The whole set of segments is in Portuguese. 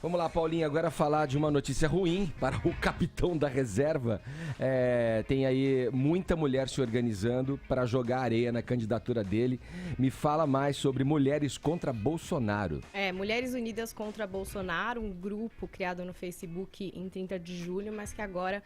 Vamos lá, Paulinho, agora falar de uma notícia ruim para o capitão da reserva. Tem aí muita mulher se organizando para jogar areia na candidatura dele. Me fala mais sobre Mulheres contra Bolsonaro. Mulheres Unidas contra Bolsonaro, um grupo criado no Facebook em 30 de julho, mas que agora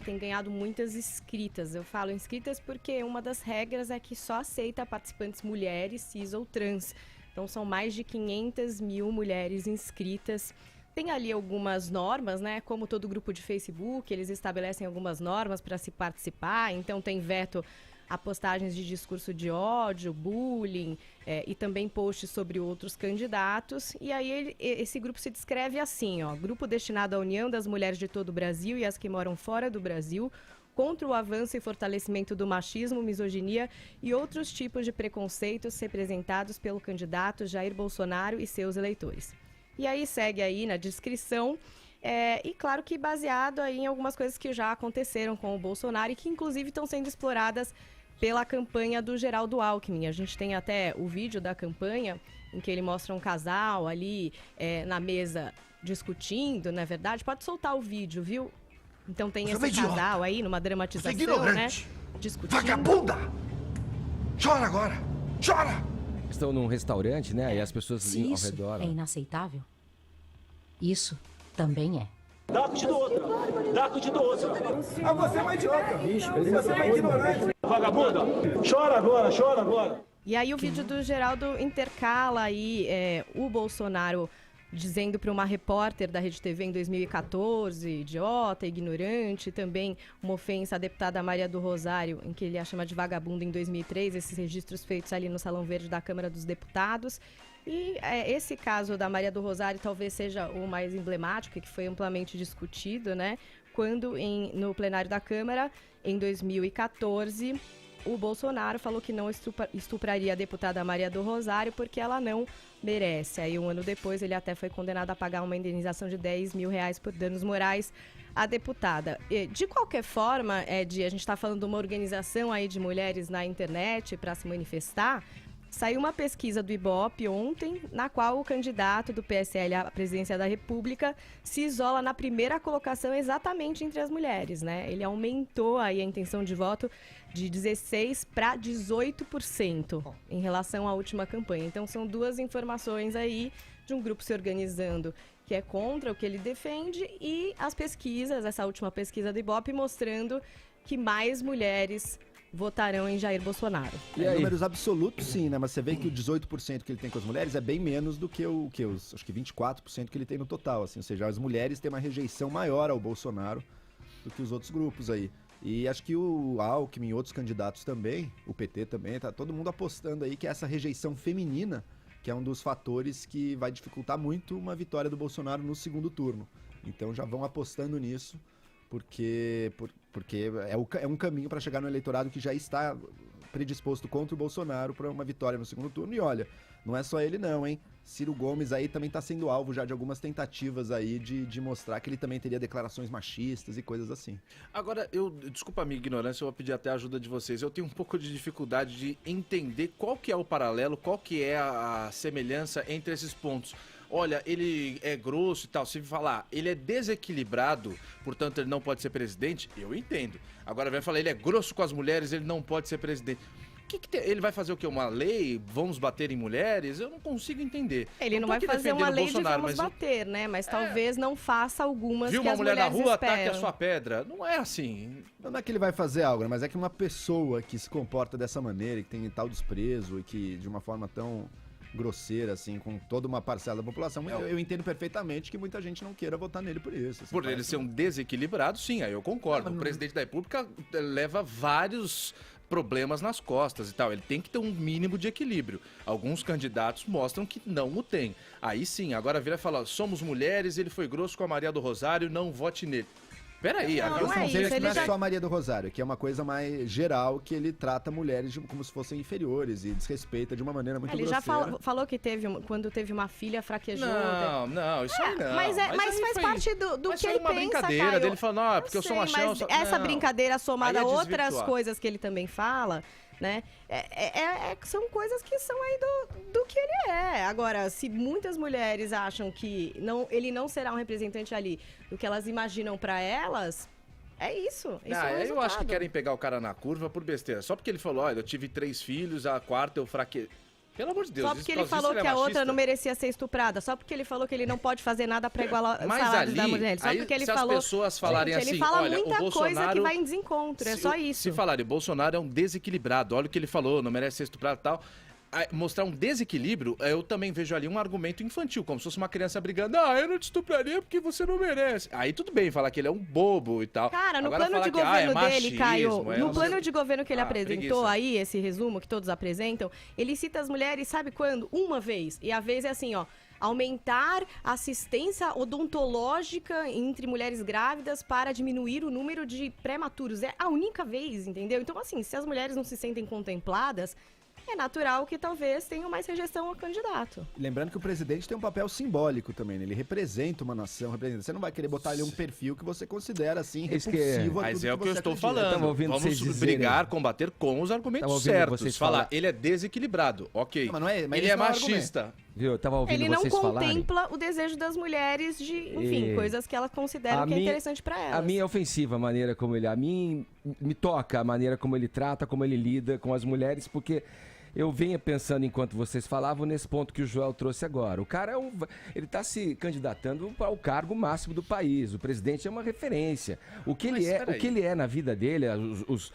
tem ganhado muitas inscritas. Eu falo inscritas porque uma das regras é que só aceita participantes mulheres, cis ou trans. Então são mais de 500 mil mulheres inscritas. Tem ali algumas normas, né? Como todo grupo de Facebook, eles estabelecem algumas normas para se participar. Então tem veto a postagens de discurso de ódio, bullying e também posts sobre outros candidatos. E aí esse grupo se descreve assim, ó: grupo destinado à união das mulheres de todo o Brasil e as que moram fora do Brasil, contra o avanço e fortalecimento do machismo, misoginia e outros tipos de preconceitos representados pelo candidato Jair Bolsonaro e seus eleitores. E aí segue aí na descrição, e claro que baseado aí em algumas coisas que já aconteceram com o Bolsonaro e que inclusive estão sendo exploradas pela campanha do Geraldo Alckmin. A gente tem até o vídeo da campanha em que ele mostra um casal ali na mesa discutindo, não é verdade? Pode soltar o vídeo, viu? Então tem esse casal aí numa dramatização, né? Discutindo. Vagabunda! Chora agora! Chora! Estão num restaurante, né? E as pessoas ao redor. É inaceitável? Isso também é. Dá a do outro. Dá a do outro. Ah, você é uma idiota! Você é uma ignorante! Vagabunda! Chora agora, chora agora! E aí o vídeo do Geraldo intercala aí o Bolsonaro dizendo para uma repórter da Rede TV em 2014, idiota, ignorante, também uma ofensa à deputada Maria do Rosário, em que ele a chama de vagabunda em 2003, esses registros feitos ali no Salão Verde da Câmara dos Deputados. E esse caso da Maria do Rosário talvez seja o mais emblemático e que foi amplamente discutido, né? Quando no plenário da Câmara, em 2014... o Bolsonaro falou que não estupraria a deputada Maria do Rosário porque ela não merece. Aí, um ano depois, ele até foi condenado a pagar uma indenização de R$10 mil por danos morais à deputada. De qualquer forma, a gente está falando de uma organização aí de mulheres na internet para se manifestar. Saiu uma pesquisa do Ibope ontem, na qual o candidato do PSL à presidência da República se isola na primeira colocação exatamente entre as mulheres, né? Ele aumentou aí a intenção de voto de 16% para 18% em relação à última campanha. Então são duas informações aí de um grupo se organizando que é contra o que ele defende e as pesquisas, essa última pesquisa do Ibope mostrando que mais mulheres votarão em Jair Bolsonaro. Números absolutos, sim, né? Mas você vê que o 18% que ele tem com as mulheres é bem menos do que os acho que 24% que ele tem no total, assim. Ou seja, as mulheres têm uma rejeição maior ao Bolsonaro do que os outros grupos aí. E acho que o Alckmin e outros candidatos também, o PT também, tá todo mundo apostando aí que essa rejeição feminina, que é um dos fatores que vai dificultar muito uma vitória do Bolsonaro no segundo turno. Então já vão apostando nisso, porque é um caminho para chegar no eleitorado que já está predisposto contra o Bolsonaro para uma vitória no segundo turno. E olha, não é só ele não, hein? Ciro Gomes aí também está sendo alvo já de algumas tentativas aí de mostrar que ele também teria declarações machistas e coisas assim. Agora, desculpa a minha ignorância, eu vou pedir até a ajuda de vocês. Eu tenho um pouco de dificuldade de entender qual que é o paralelo, qual que é a semelhança entre esses pontos. Olha, ele é grosso e tal, se falar, ele é desequilibrado, portanto ele não pode ser presidente, eu entendo. Agora vai falar, ele é grosso com as mulheres, ele não pode ser presidente. Ele vai fazer o quê? Uma lei? Vamos bater em mulheres? Eu não consigo entender. Ele não vai fazer uma lei de vamos bater, né? Mas talvez não faça algumas que as mulheres esperam. Viu uma mulher na rua, ataque a sua pedra. Não é assim. Não é que ele vai fazer algo, né? Mas é que uma pessoa que se comporta dessa maneira, que tem tal desprezo e que de uma forma tão grosseira, assim, com toda uma parcela da população, eu entendo perfeitamente que muita gente não queira votar nele por isso. Por ele ser um desequilibrado, sim, aí eu concordo. O presidente da República leva vários problemas nas costas e tal, ele tem que ter um mínimo de equilíbrio. Alguns candidatos mostram que não o tem. Aí sim, agora vira e fala, somos mulheres, ele foi grosso com a Maria do Rosário, não vote nele. Peraí, não é isso, não é só a Maria do Rosário, que é uma coisa mais geral, que ele trata mulheres como se fossem inferiores e desrespeita de uma maneira muito grosseira. Ele já falou que quando teve uma filha, fraquejou. Não, isso aí não. Mas faz parte do que ele pensa, brincadeira Caio. dele falando, porque eu sou machão. Essa brincadeira somada a outras coisas que ele também fala, né? São coisas que são aí do que ele é. Agora, se muitas mulheres acham que ele não será um representante ali do que elas imaginam pra elas, é isso. Isso é o eu acho que resultado. querem pegar o cara na curva por besteira. Só porque ele falou, olha, eu tive 3 filhos, a quarta eu fraquei. Pelo amor de Deus. Só porque ele falou que a outra não merecia ser estuprada. Só porque ele falou que ele não pode fazer nada pra igualar os Mas salários ali, da mulher. Só aí, porque ele se falou... as pessoas falarem Gente, assim, ele fala olha, muita o Bolsonaro... coisa que vai em desencontro, é só isso. Se falarem, Bolsonaro é um desequilibrado, olha o que ele falou, não merece ser estuprado e tal... Mostrar um desequilíbrio, eu também vejo ali um argumento infantil, como se fosse uma criança brigando, eu não te estupraria porque você não merece. Aí tudo bem, falar que ele é um bobo e tal. Cara, no Agora plano de falar governo dele, machismo, Caio, no não plano sei. de governo que ele apresentou preguiça. aí, esse resumo que todos apresentam, ele cita as mulheres, sabe quando? Uma vez. E a vez é assim, ó, aumentar a assistência odontológica entre mulheres grávidas para diminuir o número de prematuros. É a única vez, entendeu? Então, assim, se as mulheres não se sentem contempladas, é natural que talvez tenham mais rejeição ao candidato. Lembrando que o presidente tem um papel simbólico também, né? Ele representa uma nação, você não vai querer botar ali um perfil que você considera assim Isso repulsivo a Mas tudo é o que eu você estou acredita. Tava falando. ouvindo Vamos vocês dizerem. brigar, combater com os Tava argumentos ouvindo certos. vocês Falar, falar. ele é desequilibrado, ok. Não, mas ele esse é não é o machista. Viu? Eu tava ouvindo Ele não vocês falarem. contempla o desejo das mulheres de, enfim, E- coisas que elas consideram que é interessante pra elas. A mim é ofensiva a maneira como ele... A mim me toca a maneira como ele trata, como ele lida com as mulheres, porque... Eu venho pensando, enquanto vocês falavam, nesse ponto que o Joel trouxe agora. O cara ele está se candidatando para o cargo máximo do país. O presidente é uma referência. O que ele é na vida dele, os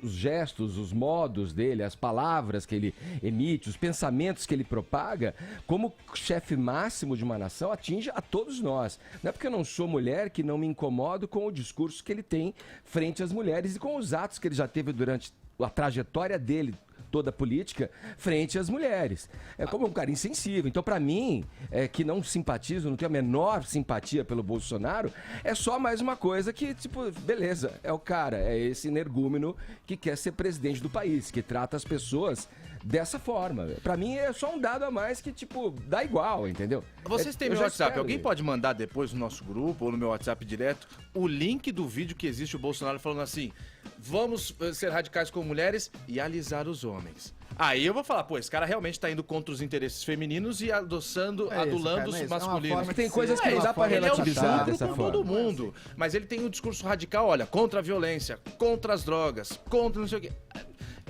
gestos, os modos dele, as palavras que ele emite, os pensamentos que ele propaga, como chefe máximo de uma nação, atinge a todos nós. Não é porque eu não sou mulher que não me incomodo com o discurso que ele tem frente às mulheres e com os atos que ele já teve durante a trajetória dele toda a política frente às mulheres. É como um cara insensível. Então, pra mim, que não simpatizo, não tenho a menor simpatia pelo Bolsonaro, é só mais uma coisa que, tipo, beleza, é o cara, é esse energúmeno que quer ser presidente do país, que trata as pessoas dessa forma. Pra mim, é só um dado a mais que, tipo, dá igual, entendeu? Vocês têm Eu meu já WhatsApp. espero Alguém isso. pode mandar depois no nosso grupo ou no meu WhatsApp direto o link do vídeo que existe o Bolsonaro falando assim: vamos ser radicais com mulheres e alisar os homens. Aí eu vou falar, pô, esse cara realmente tá indo contra os interesses femininos e adulando cara, os não é isso. É uma masculinos. forma Tem coisas que É, não dá pra forma de ele é um relativizar chucro dessa com forma. todo mundo. Mas ele tem um discurso radical, olha, contra a violência, contra as drogas, contra não sei o quê.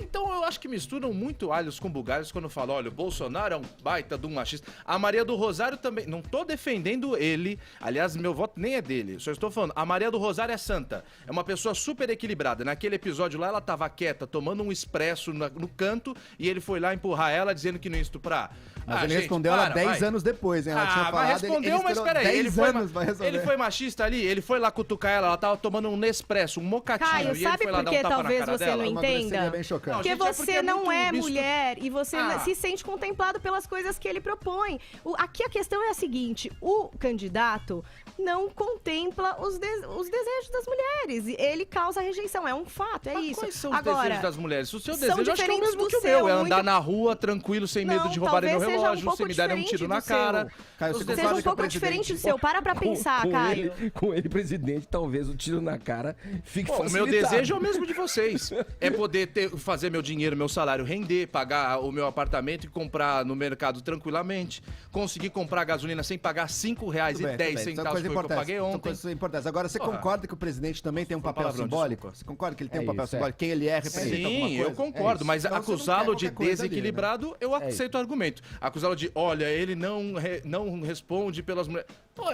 Então eu acho que misturam muito alhos com bugalhos quando falam, olha, o Bolsonaro é um baita de um machista. A Maria do Rosário também, não tô defendendo ele, aliás, meu voto nem é dele, só estou falando, a Maria do Rosário é santa, é uma pessoa super equilibrada. Naquele episódio lá, ela tava quieta, tomando um expresso no canto, e ele foi lá empurrar ela, dizendo que não ia estuprar. Mas ele gente, respondeu ela para, 10 vai. anos depois, hein? Ela tinha falado, mas respondeu, ele mas esperou peraí, 10 ele foi, anos pra resolver. ele foi machista ali, ele foi lá cutucar ela tava tomando um Nespresso, um mocatinho, Caio, e ele sabe foi lá por dar que um tapa talvez na cara você dela. não Uma grosseria entenda? bem chocante. Porque gente, é você porque é não muito é misto- mulher e você Ah. se sente contemplado pelas coisas que ele propõe. Aqui a questão é a seguinte: o candidato não contempla os desejos das mulheres. E ele causa rejeição, é um fato, é Mas isso. quais são os Agora, desejos das mulheres? O seu são desejo acho que é o diferentes mesmo do que o seu, meu. É andar muito- na rua tranquilo, sem medo Não, de roubarem meu talvez seja um relógio, pouco se me derem um diferente tiro do na seu. cara. Caio, Os você desejos- seja concorda um que o pouco diferente do seu. Para pra pensar, Caio. Com ele, presidente, talvez o tiro na cara fique Pô, o meu facilitado. desejo é o mesmo de vocês. É poder fazer meu dinheiro, meu salário render, pagar o meu apartamento e comprar no mercado tranquilamente. Conseguir comprar gasolina sem pagar R$5,10 Tudo bem, tudo bem. São centavos, coisas foi o que eu importantes, paguei são ontem. coisas importantes. Agora, você Porra. concorda que o presidente também tem um Foi papel palavrão, simbólico? desculpa. Você concorda que ele tem É um papel isso, simbólico? Quem ele é representa alguma Sim, coisa? eu concordo, É mas isso. Então, você não acusá-lo quer de qualquer coisa ali, né? desequilibrado, eu aceito o argumento. Acusá-lo de, olha, ele não responde pelas mulheres. Pô,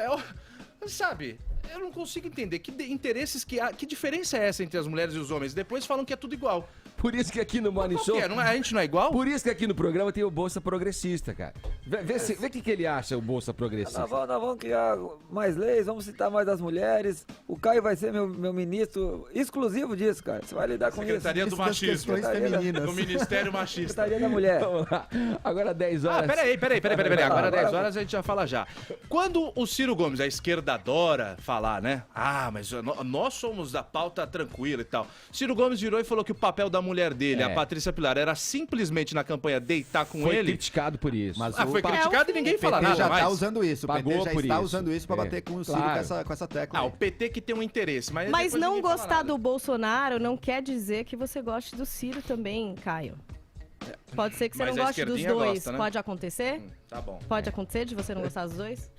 sabe, eu não consigo entender interesses que há, que diferença é essa entre as mulheres e os homens? Depois falam que é tudo igual. Por isso que aqui no Morning Qual Show... que é? A gente não é igual? Por isso que aqui no programa tem o Bolsa Progressista, cara. Vê o que ele acha, o Bolsa Progressista. Nós vamos criar mais leis, vamos citar mais as mulheres. O Caio vai ser meu ministro exclusivo disso, cara. Você vai lidar com Secretaria isso. do das Machismo. questões Secretaria da- femininas. Do Ministério Machista. Secretaria da Mulher. Vamos lá. Agora 10 horas. Peraí. Agora Agora 10 horas a gente já fala já. Quando o Ciro Gomes, a esquerda adora falar, né? Ah, mas nós somos da pauta tranquila e tal. Ciro Gomes virou e falou que o papel da mulher mulher dele, a Patrícia Pilar, era simplesmente na campanha deitar com Foi ele... criticado por isso. Mas foi criticado e ninguém o fala PT nada já mais. tá usando isso. O PT Pagou já por está isso. usando isso pra bater com o Ciro Claro. com essa tecla. O PT que tem um interesse, mas Mas depois não ninguém fala gostar nada. do Bolsonaro não quer dizer que você goste do Ciro também, Caio. Pode ser que você Mas não a goste dos esquerdinha dois. gosta, né? Pode acontecer? Tá bom. Pode acontecer de você não gostar dos dois?